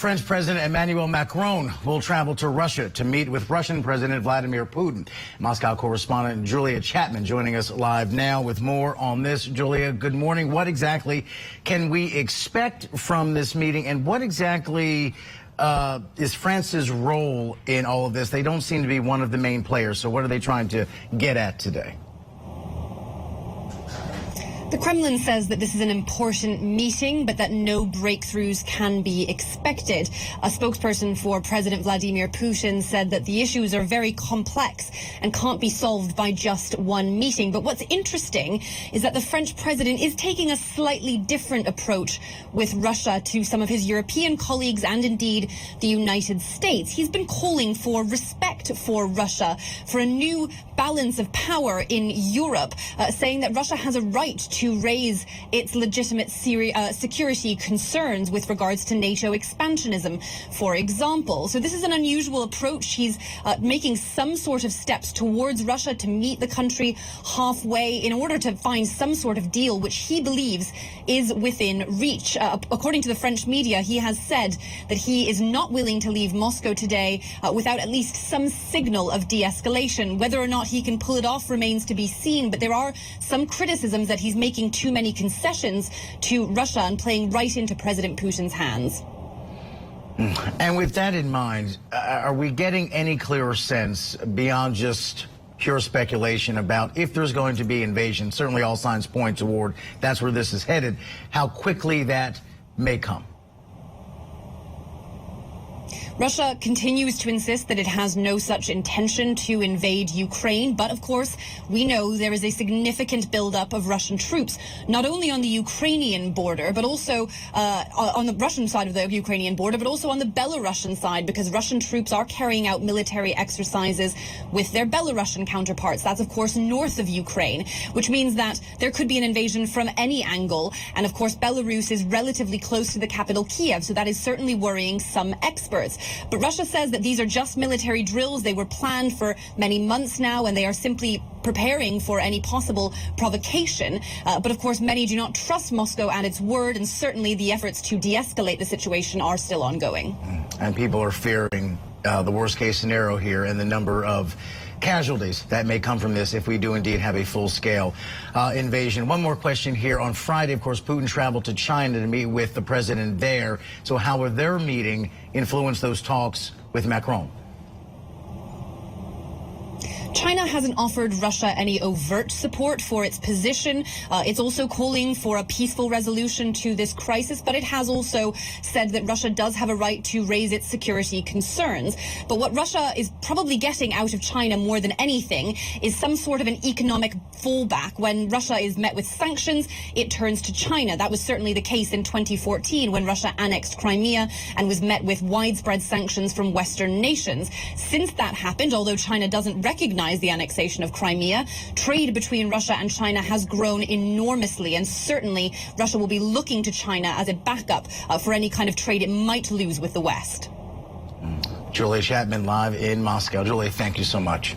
French President Emmanuel Macron will travel to Russia to meet with Russian President Vladimir Putin. Moscow correspondent Julia Chapman joining us live now with more on this. Julia, good morning. What exactly can we expect from this meeting, and what exactly is France's role in all of this? They don't seem to be one of the main players, so what are they trying to get at today? The Kremlin says that this is an important meeting, but that no breakthroughs can be expected. A spokesperson for President Vladimir Putin said that the issues are very complex and can't be solved by just one meeting. But what's interesting is that the French president is taking a slightly different approach with Russia to some of his European colleagues and indeed the United States. He's been calling for respect for Russia, for a new balance of power in Europe, saying that Russia has a right to raise its legitimate security concerns with regards to NATO expansionism, for example. So this is an unusual approach. He's making some sort of steps towards Russia to meet the country halfway in order to find some sort of deal which he believes is within reach. According to the French media, he has said that he is not willing to leave Moscow today without at least some signal of de-escalation. Whether or not he can pull it off remains to be seen, but there are some criticisms that he's making too many concessions to Russia and playing right into President Putin's hands. And with that in mind, are we getting any clearer sense beyond just pure speculation about if there's going to be invasion? Certainly all signs point toward that's where this is headed, how quickly that may come. Russia continues to insist that it has no such intention to invade Ukraine. But of course, we know there is a significant buildup of Russian troops, not only on the Ukrainian border, but also on the Russian side of the Ukrainian border, but also on the Belarusian side, because Russian troops are carrying out military exercises with their Belarusian counterparts. That's, of course, north of Ukraine, which means that there could be an invasion from any angle. And of course, Belarus is relatively close to the capital, Kiev, so that is certainly worrying some experts. But Russia says that these are just military drills. They were planned for many months now, and they are simply preparing for any possible provocation. But of course, many do not trust Moscow at its word, and certainly the efforts to de-escalate the situation are still ongoing. And people are fearing the worst case scenario here and the number of casualties that may come from this if we do indeed have a full-scale invasion. One more question here. On Friday, of course, Putin traveled to China to meet with the president there. So how will their meeting influence those talks with Macron? China hasn't offered Russia any overt support for its position. It's also calling for a peaceful resolution to this crisis, but it has also said that Russia does have a right to raise its security concerns. But what Russia is probably getting out of China more than anything is some sort of an economic fallback. When Russia is met with sanctions, it turns to China. That was certainly the case in 2014 when Russia annexed Crimea and was met with widespread sanctions from Western nations. Since that happened, although China doesn't recognize the annexation of Crimea, trade between Russia and China has grown enormously, and certainly Russia will be looking to China as a backup for any kind of trade it might lose with the West. Julia Chapman live in Moscow. Julia, thank you so much.